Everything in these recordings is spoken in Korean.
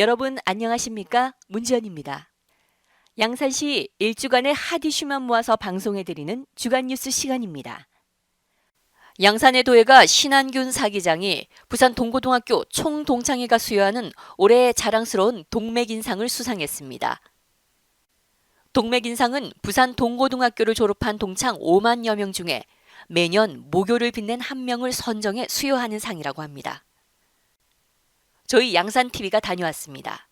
여러분 안녕하십니까? 문지연입니다. 양산시 일주간의 핫 이슈만 모아서 방송해드리는 주간 뉴스 시간입니다. 양산의 도예가 신한균 사기장이 부산 동고등학교 총동창회가 수여하는 올해의 자랑스러운 동맥인상을 수상했습니다. 동맥인상은 부산 동고등학교를 졸업한 동창 5만여 명 중에 매년 모교를 빛낸 한 명을 선정해 수여하는 상이라고 합니다. 저희 양산TV가 다녀왔습니다.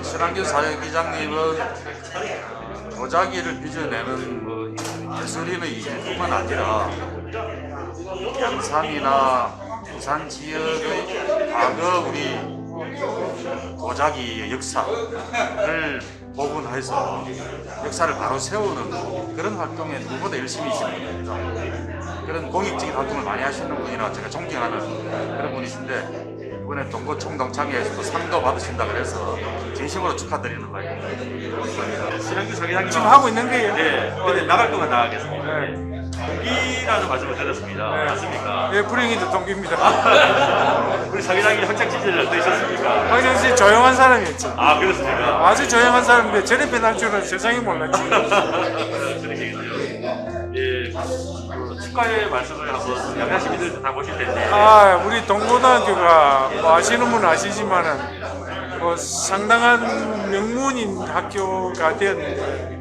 신한균 사회기장님은 도자기를 빚어내는 예술인의 일뿐만 아니라 양산이나 부산 지역의 과거 우리 도자기의 역사를 복원해서 역사를 바로 세우는 그런 활동에 누구보다 열심히 하시는 분입니다. 그런 공익적인 활동을 많이 하시는 분이라 제가 존경하는 그런 분이신데, 이번에 동고총동창회에서도 상도 받으신다 그래서 진심으로 축하드리는 바입니다. 신한균 사기장님 지금 하고 있는 거예요? 네, 근데 나갈 동안 나가겠습니다. 네. 동기라는 말씀을 드렸습니다. 네. 맞습니까? 예, 불행히도 동기입니다. 우리 사기장님 학창 시절을 어떠셨습니까? 황정씨 조용한 사람이었죠. 아, 그렇습니까? 아주 조용한 사람인데 저래 변할 줄은 세상에 몰랐지. 그러겠네요. 예, 그 축하의 말씀을 한번 양산 시민들 다 보실 텐데. 아, 우리 동고등학교가 뭐 아시는 분은 아시지만은 뭐 상당한 명문인 학교가 되었는데,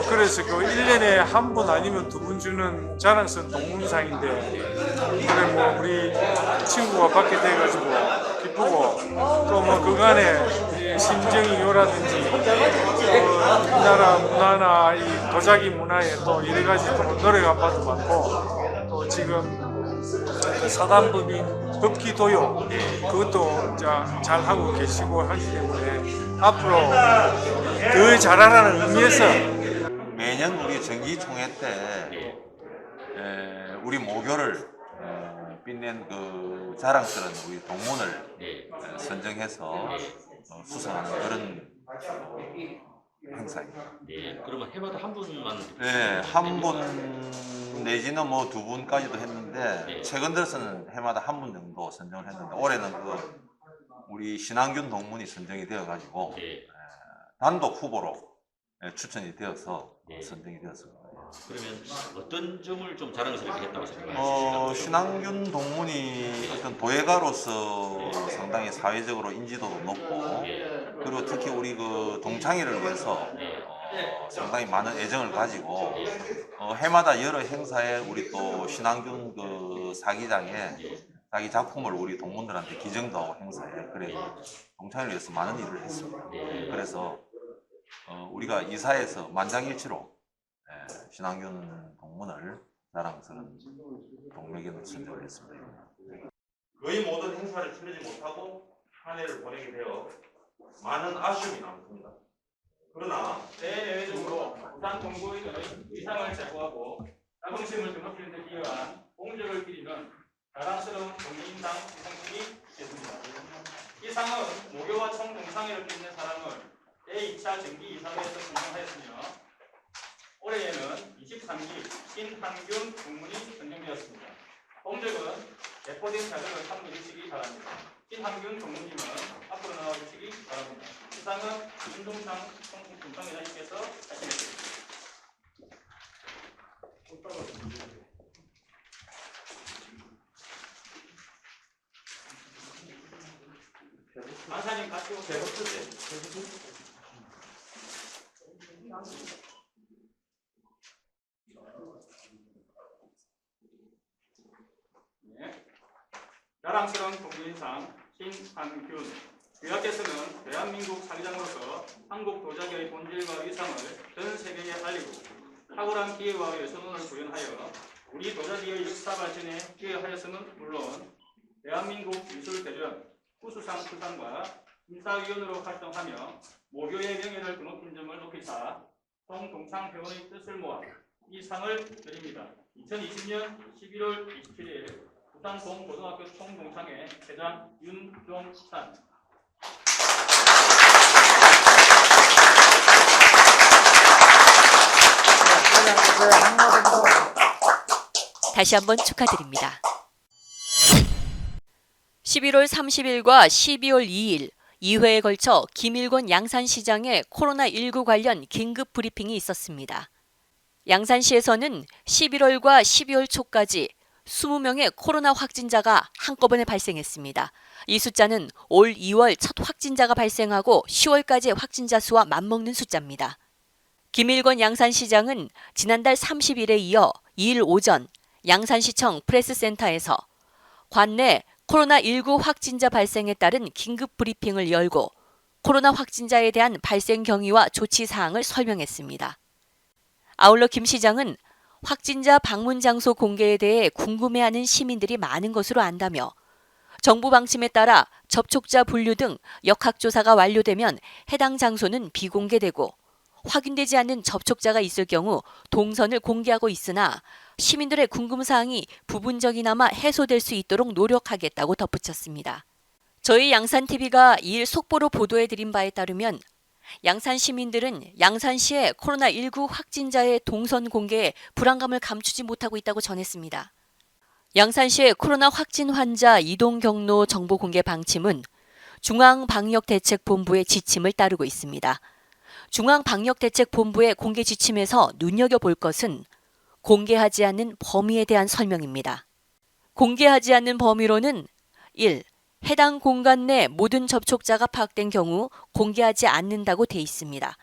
그래서 그 1년에 한 분 아니면 두 분 주는 자랑스러운 동문상인데, 그래 뭐 우리 친구가 받게 돼가지고 기쁘고, 또 뭐 그간에 심정이요라든지 우리나라 문화나 이 도자기 문화에 또 여러 가지 또 노래가 바도 많고, 또 지금 사단법인 법기도요, 그것도 잘 하고 계시고 하기 때문에 앞으로 더 잘하라는 의미에서 매년 우리 정기총회 때 우리 모교를 빛낸 그 자랑스러운 우리 동문을 선정해서 수상하는 그런 행사입니다. 네, 그러면 해마다 한 분만? 네, 한 분 내지는 뭐 두 분까지도 했는데, 최근 들어서는 해마다 한 분 정도 선정을 했는데, 올해는 그 우리 신한균 동문이 선정이 되어 가지고 단독 후보로 추천이 되어서 선정이 되었습니다. 그러면 어떤 점을 좀 자랑스럽게 했다고 생각하십니까? 신한균 동문이 어떤 도예가로서 상당히 사회적으로 인지도도 높고, 그리고 특히 우리 그 동창회를 위해서 상당히 많은 애정을 가지고 해마다 여러 행사에 우리 또 신한균 그 사기장에 자기 작품을 우리 동문들한테 기증도 하고 행사에 그래 동창회를 위해서 많은 일을 했습니다. 그래서 우리가 이사에서 만장일치로 신한균 동문을 자랑스러운 동맥인으로 선정을 했습니다. 거의 모든 행사를 치르지 못하고 한 해를 보내게 되어 많은 아쉬움이 남습니다. 그러나 대내외적으로 부산 동고인의 위상을 제고하고 자긍심을 드높이는 데 기여한 공적을 기리는 자랑스러운 동문인상 상품이 있습니다. 이 상은 모교와 총동창회를 빛낸 사람을 제2차 정기 이사회에서 선정하였으며, 올해에는 23기 신한균 동문이 선정되었습니다. 공적은 대포된 자료를 참고해 주시기 바랍니다. 신한균 동문님은 앞으로 나와 주시기 바랍니다. 이 상은 윤동상 총동창회장님께서 하시겠습니다. 안사님 같이 오세요. 자랑스러운 동문인상 신한균. 유학께서는 대한민국 사기장으로서 한국 도자기의 본질과 위상을 전 세계에 알리고 탁월한 기회와 선언을 구현하여 우리 도자기의 역사 발전에 기여하였음은 물론 대한민국 미술대전 후수상 수상과 심사위원으로 활동하며 모교의 명예를 드높인 점을 높이사 송동창 회원의 뜻을 모아 이 상을 드립니다. 2020년 11월 27일 부산 동고등학교 총동창회 회장 윤종산. 다시 한번 축하드립니다. 11월 30일과 12월 2일 2회에 걸쳐 김일권 양산시장의 코로나19 관련 긴급 브리핑이 있었습니다. 양산시에서는 11월과 12월 초까지 20명의 코로나 확진자가 한꺼번에 발생했습니다. 이 숫자는 올 2월 첫 확진자가 발생하고 10월까지 확진자 수와 맞먹는 숫자입니다. 김일권 양산시장은 지난달 30일에 이어 2일 오전 양산시청 프레스센터에서 관내 코로나19 확진자 발생에 따른 긴급 브리핑을 열고 코로나 확진자에 대한 발생 경위와 조치 사항을 설명했습니다. 아울러 김 시장은 확진자 방문 장소 공개에 대해 궁금해하는 시민들이 많은 것으로 안다며 정부 방침에 따라 접촉자 분류 등 역학조사가 완료되면 해당 장소는 비공개되고 확인되지 않는 접촉자가 있을 경우 동선을 공개하고 있으나 시민들의 궁금사항이 부분적이나마 해소될 수 있도록 노력하겠다고 덧붙였습니다. 저희 양산TV가 2일 속보로 보도해드린 바에 따르면 양산 시민들은 양산시의 코로나19 확진자의 동선 공개에 불안감을 감추지 못하고 있다고 전했습니다. 양산시의 코로나 확진 환자 이동 경로 정보 공개 방침은 중앙방역대책본부의 지침을 따르고 있습니다. 중앙방역대책본부의 공개 지침에서 눈여겨볼 것은 공개하지 않는 범위에 대한 설명입니다. 공개하지 않는 범위로는 1. 해당 공간 내 모든 접촉자가 파악된 경우 공개하지 않는다고 돼 있습니다.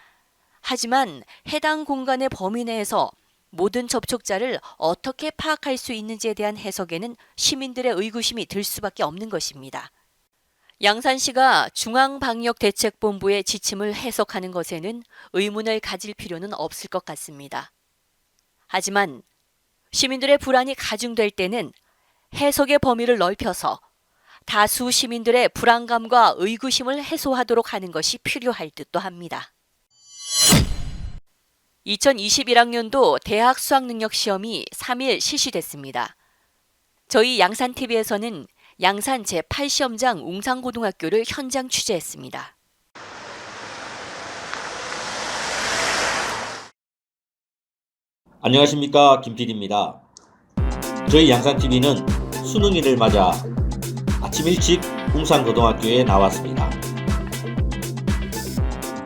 하지만 해당 공간의 범위 내에서 모든 접촉자를 어떻게 파악할 수 있는지에 대한 해석에는 시민들의 의구심이 들 수밖에 없는 것입니다. 양산시가 중앙방역대책본부의 지침을 해석하는 것에는 의문을 가질 필요는 없을 것 같습니다. 하지만 시민들의 불안이 가중될 때는 해석의 범위를 넓혀서 다수 시민들의 불안감과 의구심을 해소하도록 하는 것이 필요할 듯도 합니다. 2021학년도 대학 수학능력시험이 3일 실시됐습니다. 저희 양산TV에서는 양산 제8시험장 웅산고등학교를 현장 취재했습니다. 안녕하십니까, 김PD입니다. 저희 양산TV는 수능일을 맞아 아침 일찍 웅산고등학교에 나왔습니다.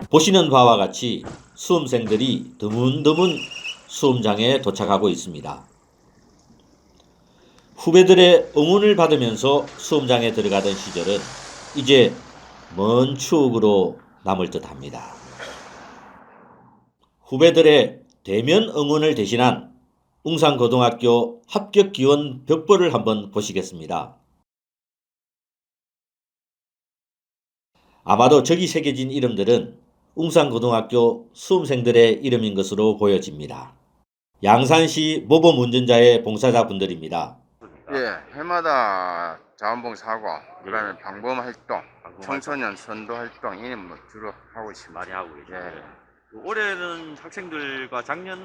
보시는 바와 같이 수험생들이 드문드문 수험장에 도착하고 있습니다. 후배들의 응원을 받으면서 수험장에 들어가던 시절은 이제 먼 추억으로 남을 듯합니다. 후배들의 대면 응원을 대신한 웅산고등학교 합격 기원 벽보를 한번 보시겠습니다. 아마도 저기 새겨진 이름들은 웅산고등학교 수험생들의 이름인 것으로 보여집니다. 양산시 모범 운전자의 봉사자분들입니다. 예, 해마다 자원봉사하고 그다음에 방범활동, 청소년 선도활동 이런 뭐 주로 하고 있습니다. 많이 하고 계시죠. 예. 올해는 학생들과 작년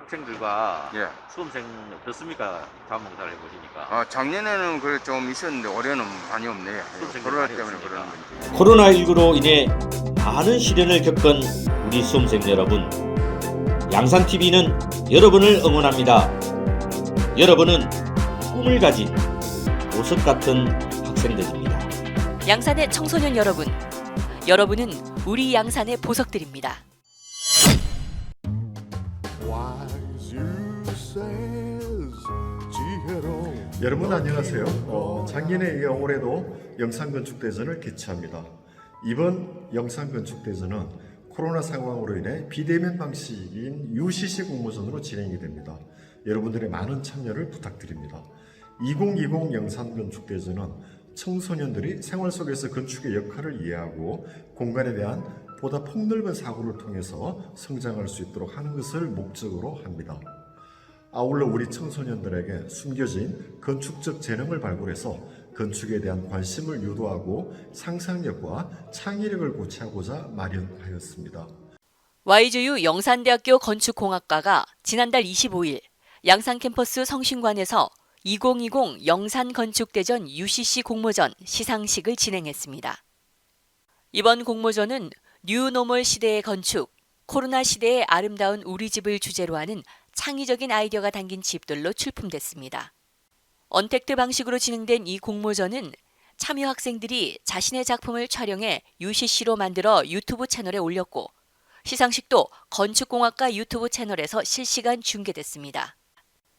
학생들과 예. 수험생 어떻습니까? 자원봉사를 해보시니까. 작년에는 그래 좀 있었는데 올해는 많이 없네요. 수험생들이 코로나 많이 때문에 없으니까. 그런 건지. 코로나19로 인해 많은 시련을 겪은 우리 수험생 여러분, 양산TV는 여러분을 응원합니다. 여러분은 꿈을 가진 보석 같은 학생들입니다. 양산의 청소년 여러분, 여러분은 우리 양산의 보석들입니다. 여러분 안녕하세요. 작년에 이어 올해도 영산건축대전을 개최합니다. 이번 영산건축대전은 코로나 상황으로 인해 비대면 방식인 UCC 공모전으로 진행이 됩니다. 여러분들의 많은 참여를 부탁드립니다. 2020 영산건축대전은 청소년들이 생활 속에서 건축의 역할을 이해하고 공간에 대한 보다 폭넓은 사고를 통해서 성장할 수 있도록 하는 것을 목적으로 합니다. 아울러 우리 청소년들에게 숨겨진 건축적 재능을 발굴해서 건축에 대한 관심을 유도하고 상상력과 창의력을 고취하고자 마련하였습니다. YGU 영산대학교 건축공학과가 지난달 25일 양산 캠퍼스 성신관에서 2020 영산건축대전 UCC 공모전 시상식을 진행했습니다. 이번 공모전은 뉴노멀 시대의 건축, 코로나 시대의 아름다운 우리 집을 주제로 하는 창의적인 아이디어가 담긴 집들로 출품됐습니다. 언택트 방식으로 진행된 이 공모전은 참여 학생들이 자신의 작품을 촬영해 UCC로 만들어 유튜브 채널에 올렸고 시상식도 건축공학과 유튜브 채널에서 실시간 중계됐습니다.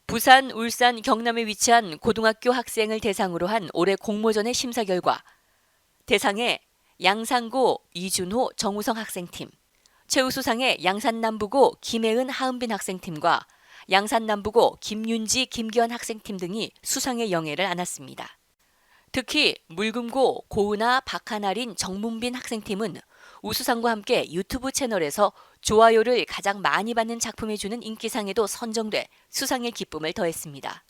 부산, 울산, 경남에 위치한 고등학교 학생을 대상으로 한 올해 공모전의 심사 결과 대상에 양산고 이준호, 정우성 학생팀, 최우수상에 양산남부고 김혜은, 하은빈 학생팀과 양산남부고 김윤지, 김기현 학생팀 등이 수상의 영예를 안았습니다. 특히 물금고 고은아, 박하나린, 정문빈 학생팀은 우수상과 함께 유튜브 채널에서 좋아요를 가장 많이 받는 작품에 주는 인기상에도 선정돼 수상의 기쁨을 더했습니다.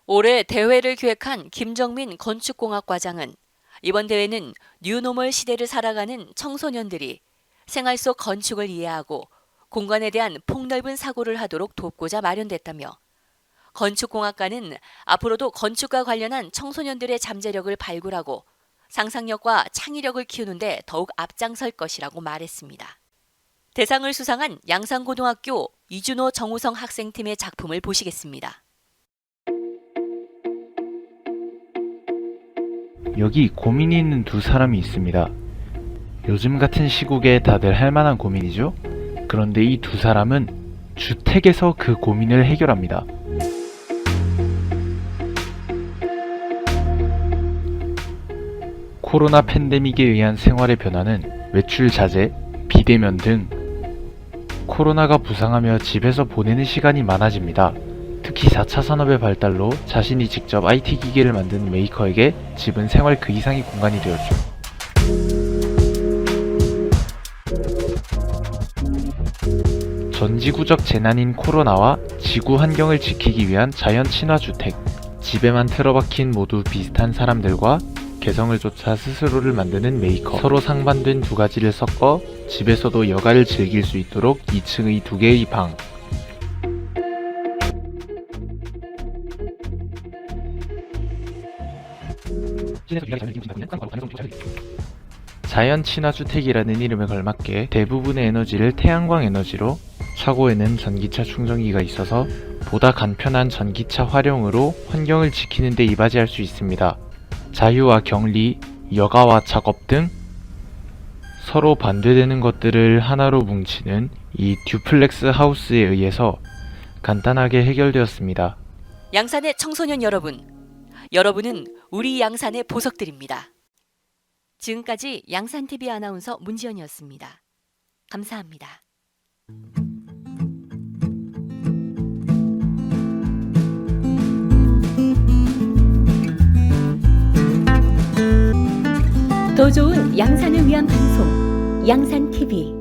올해 대회를 기획한 김정민 건축공학과장은 이번 대회는 뉴노멀 시대를 살아가는 청소년들이 생활 속 건축을 이해하고 공간에 대한 폭넓은 사고를 하도록 돕고자 마련됐다며 건축공학과는 앞으로도 건축과 관련한 청소년들의 잠재력을 발굴하고 상상력과 창의력을 키우는데 더욱 앞장설 것이라고 말했습니다. 대상을 수상한 양산고등학교 이준호, 정우성 학생팀의 작품을 보시겠습니다. 여기 고민이 있는 두 사람이 있습니다. 요즘 같은 시국에 다들 할 만한 고민이죠? 그런데 이 두 사람은 주택에서 그 고민을 해결합니다. 코로나 팬데믹에 의한 생활의 변화는 외출 자제, 비대면 등 코로나가 부상하며 집에서 보내는 시간이 많아집니다. 특히 4차 산업의 발달로 자신이 직접 IT 기기를 만드는 메이커에게 집은 생활 그 이상의 공간이 되었죠. 전지구적 재난인 코로나와 지구 환경을 지키기 위한 자연 친화 주택. 집에만 틀어박힌 모두 비슷한 사람들과 개성을 쫓아 스스로를 만드는 메이커. 서로 상반된 두 가지를 섞어 집에서도 여가를 즐길 수 있도록 2층의 두 개의 방. 자연 친화 주택이라는 이름에 걸맞게 대부분의 에너지를 태양광 에너지로, 차고에는 전기차 충전기가 있어서 보다 간편한 전기차 활용으로 환경을 지키는 데 이바지할 수 있습니다. 자유와 격리, 여가와 작업 등 서로 반대되는 것들을 하나로 뭉치는 이 듀플렉스 하우스에 의해서 간단하게 해결되었습니다. 양산의 청소년 여러분, 여러분은 우리 양산의 보석들입니다. 지금까지 양산TV 아나운서 문지연이었습니다. 감사합니다. 더 좋은 양산을 위한 방송, 양산TV.